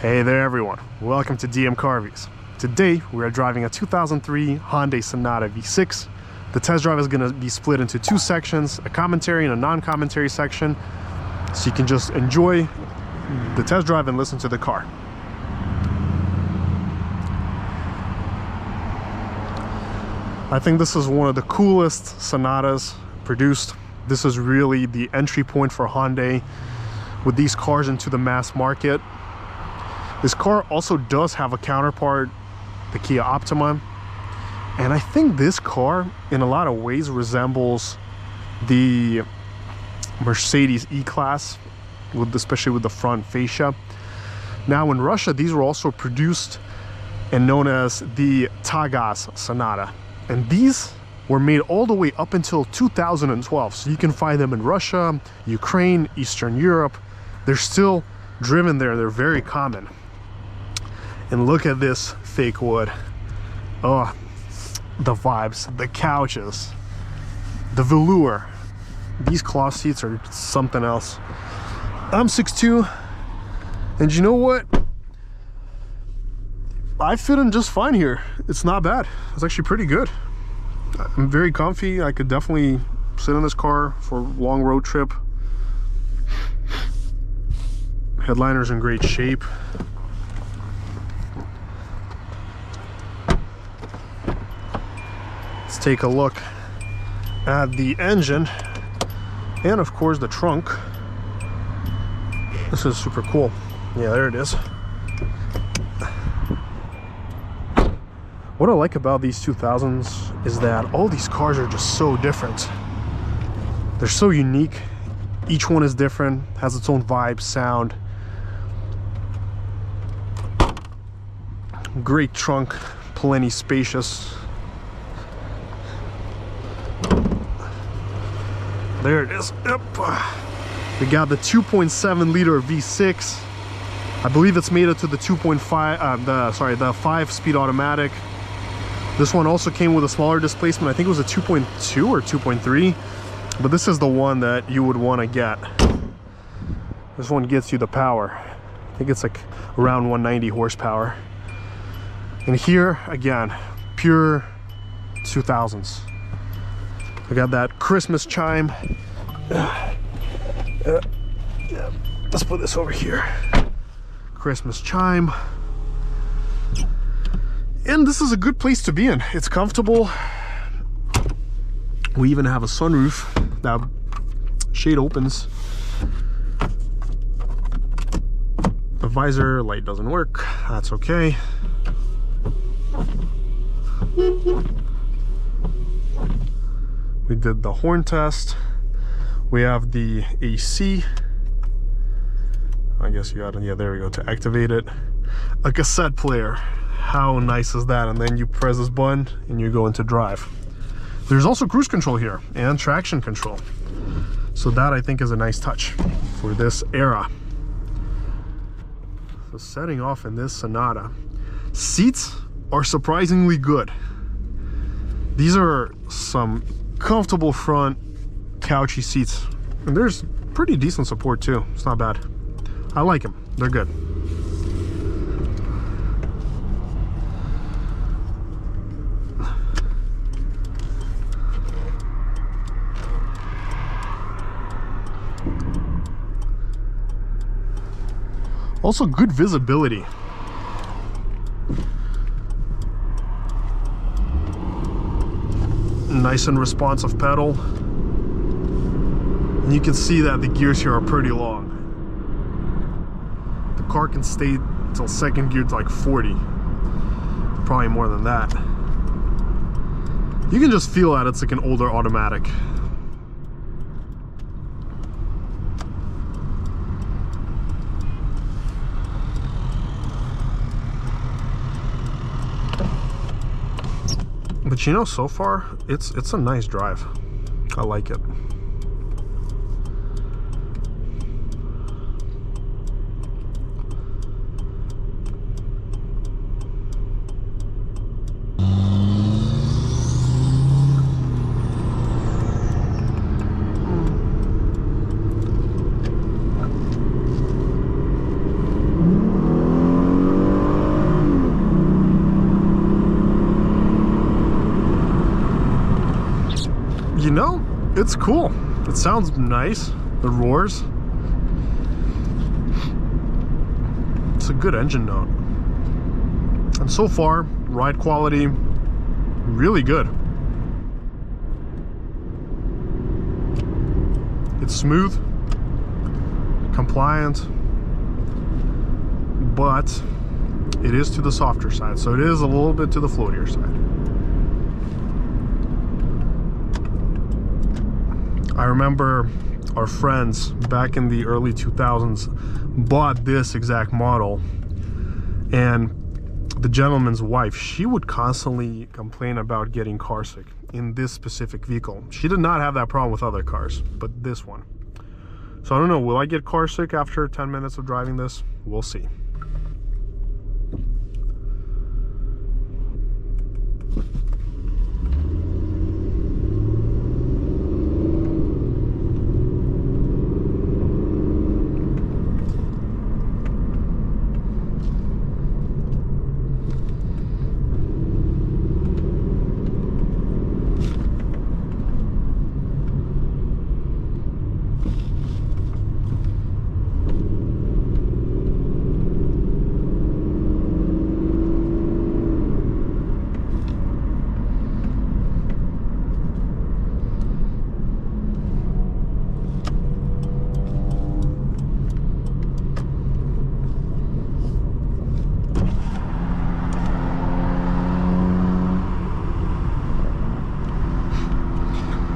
Hey there everyone, welcome to DM Carvies. Today we are driving a 2003 Hyundai Sonata V6. The test drive is going to be split into two sections, a commentary and a non-commentary section, so you can just enjoy the test drive and listen to the car. I think this is one of the coolest Sonatas produced. This is really the entry point for Hyundai with these cars into the mass market. This car also does have a counterpart, the Kia Optima, and I think this car in a lot of ways resembles the Mercedes E-Class, especially with the front fascia. Now in Russia, these were also produced and known as the Tagas Sonata, and these were made all the way up until 2012, so you can find them in Russia, Ukraine, Eastern Europe. They're still driven there, they're very common. And look at this fake wood. Oh, the vibes, the couches, the velour. These cloth seats are something else. I'm 6'2", and you know what? I fit in just fine here. It's not bad. It's actually pretty good. I'm very comfy. I could definitely sit in this car for a long road trip. Headliner's in great shape. Let's take a look at the engine and of course the trunk. This is super cool. Yeah, there it is. What I like about these 2000s is that all these cars are just so different. They're so unique. Each one is different, has its own vibe, sound. Great trunk, plenty spacious. There it is. Yep. We got the 2.7 liter V6. I believe it's made it to the 2.5, the 5-speed automatic. This one also came with a smaller displacement. I think it was a 2.2 or 2.3, but this is the one that you would want to get. This one gets you the power. I think it's like around 190 horsepower. And here, again, pure 2000s. I got that Christmas chime. Let's put this over here. Christmas chime. And this is a good place to be in. It's comfortable. We even have a sunroof. That shade opens. The visor light doesn't work. That's okay. We did the horn test. We have the AC. I guess you got it. Yeah, there we go, to activate it. A cassette player. How nice is that? And then you press this button and you go into drive. There's also cruise control here and traction control. So that I think is a nice touch for this era. So setting off in this Sonata. Seats are surprisingly good. These are some comfortable front couchy seats, and there's pretty decent support too. It's not bad. I like them. They're good. Also good visibility. Nice and responsive pedal. And you can see that the gears here are pretty long. The car can stay till second gear to like 40. Probably more than that. You can just feel that it's like an older automatic. But you know, so far it's a nice drive. I like it. It's cool. It sounds nice. The roars. It's a good engine note. And so far, ride quality, really good. It's smooth, compliant, but it is to the softer side, so it is a little bit to the floatier side. I remember our friends back in the early 2000s bought this exact model, and the gentleman's wife, she would constantly complain about getting car sick in this specific vehicle. She did not have that problem with other cars, but this one. So I don't know, will I get car sick after 10 minutes of driving this? We'll see.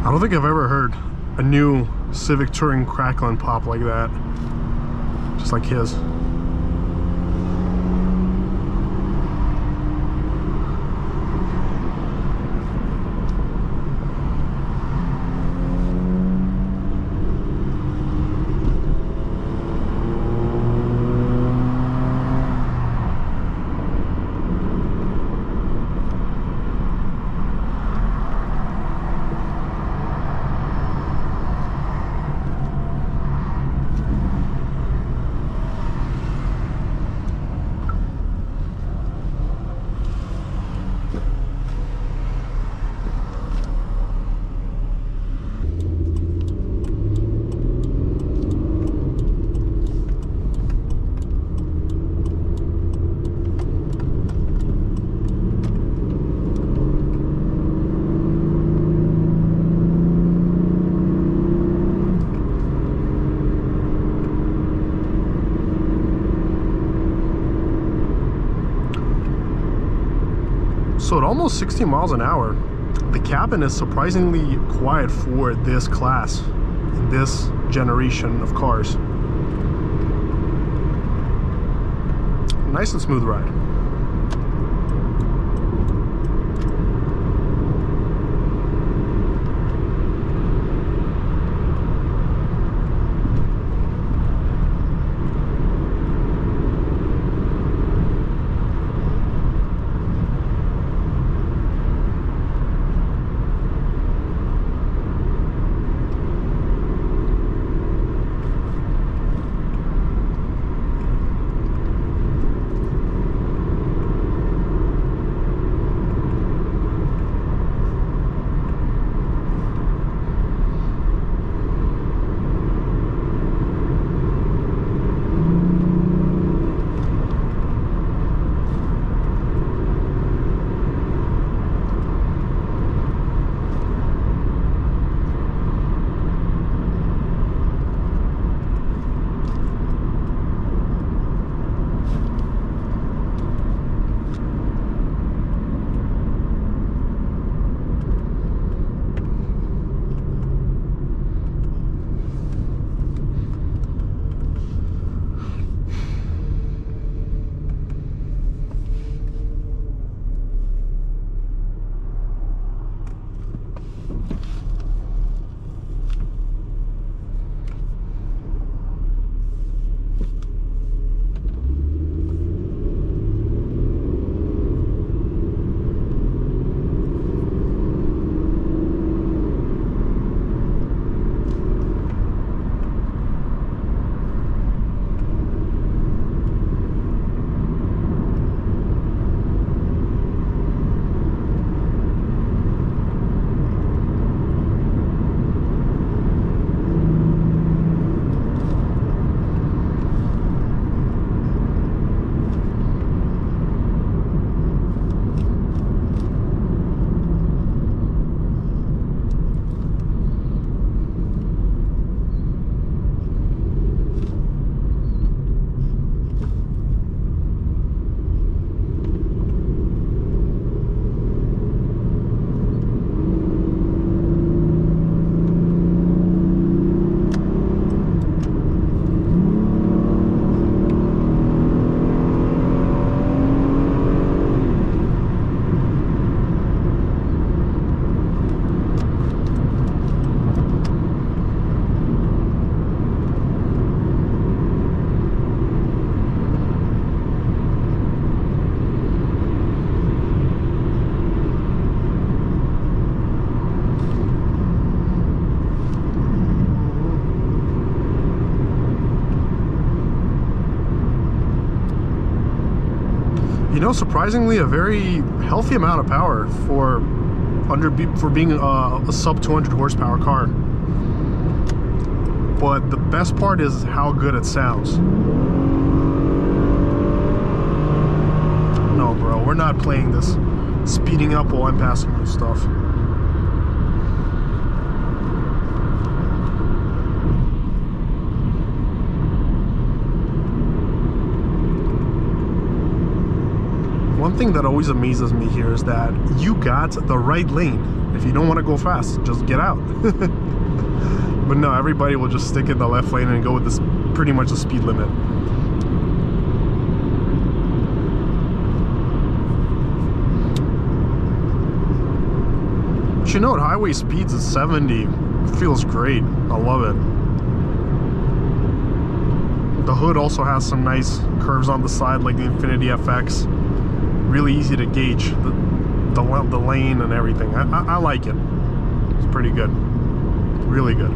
I don't think I've ever heard a new Civic Touring crackle and pop like that, just like his. So at almost 60 miles an hour, the cabin is surprisingly quiet for this class, in this generation of cars. Nice and smooth ride. You know, surprisingly, a very healthy amount of power for being a sub 200 horsepower car. But the best part is how good it sounds. No, bro, we're not playing this speeding up while I'm passing you stuff. One thing that always amazes me here is that you got the right lane. If you don't want to go fast, just get out. But no, everybody will just stick in the left lane and go with this pretty much the speed limit. But you know, at highway speeds at 70, it feels great. I love it. The hood also has some nice curves on the side, like the Infiniti FX. Really easy to gauge the lane and everything. I like it. It's pretty good. Really good.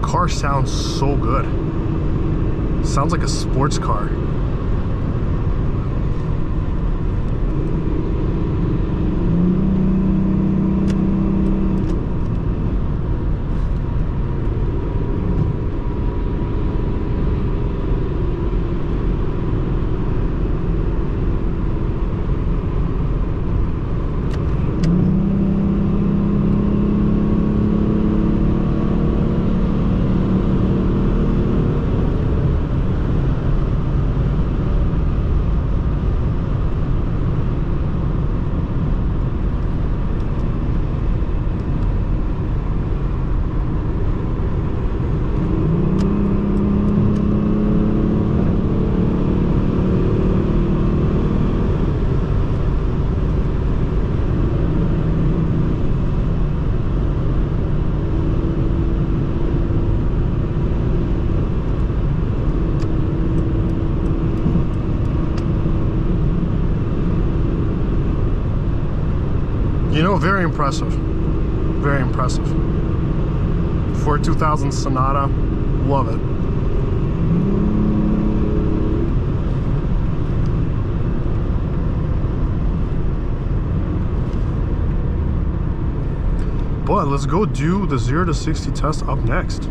Car sounds so good. Sounds like a sports car. You know, very impressive. Very impressive. For a 2000 Sonata, love it. But let's go do the 0 to 60 test up next.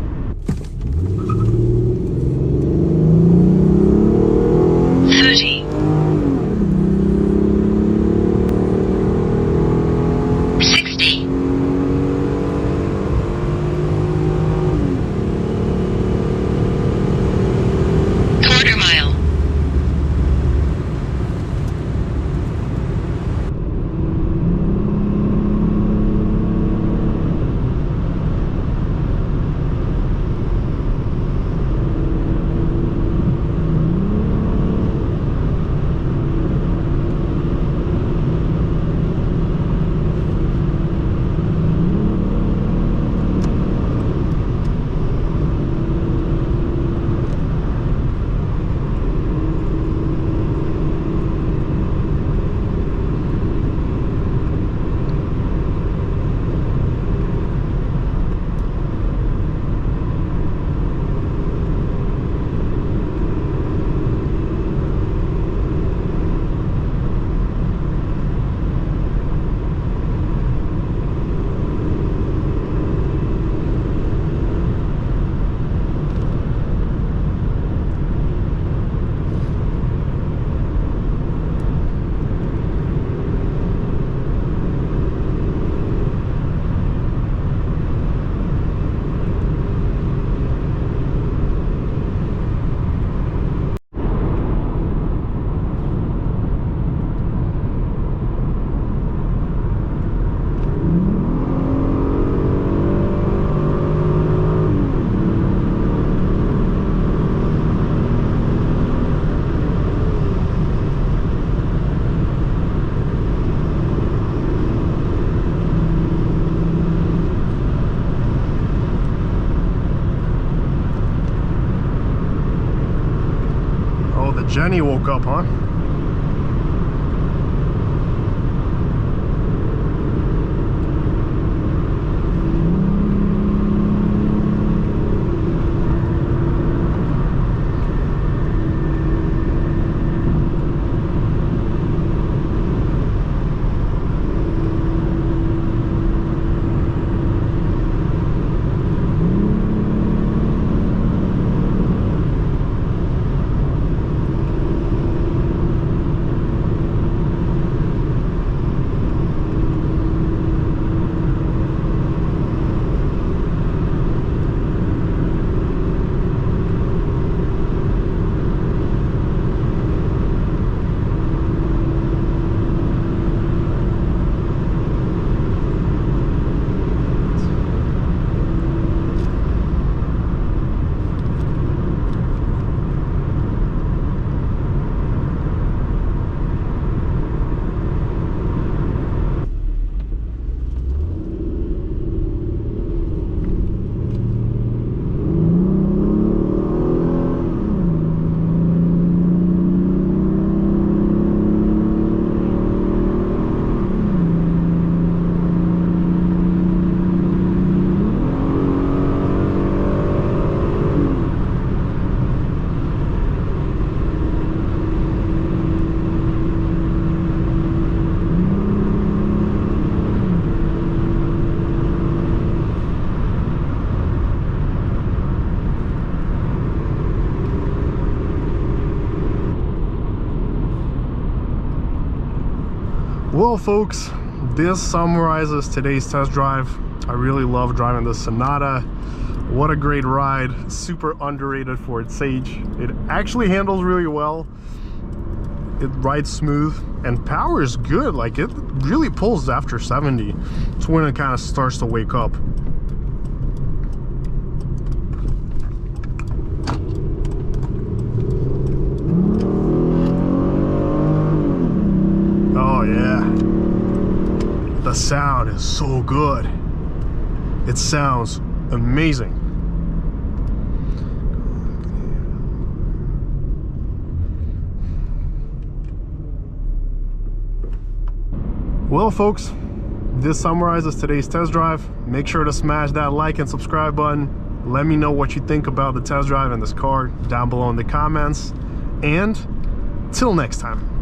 Jenny woke up, huh? Well folks, this summarizes today's test drive. I really love driving this Sonata. What a great ride. Super underrated for its age. It actually handles really well. It rides smooth and power is good. Like, it really pulls after 70. It's when it kind of starts to wake up. Oh yeah, the sound is so good. It sounds amazing. Well folks, this summarizes today's test drive. Make sure to smash that like and subscribe button. Let me know what you think about the test drive and this car down below in the comments. And till next time.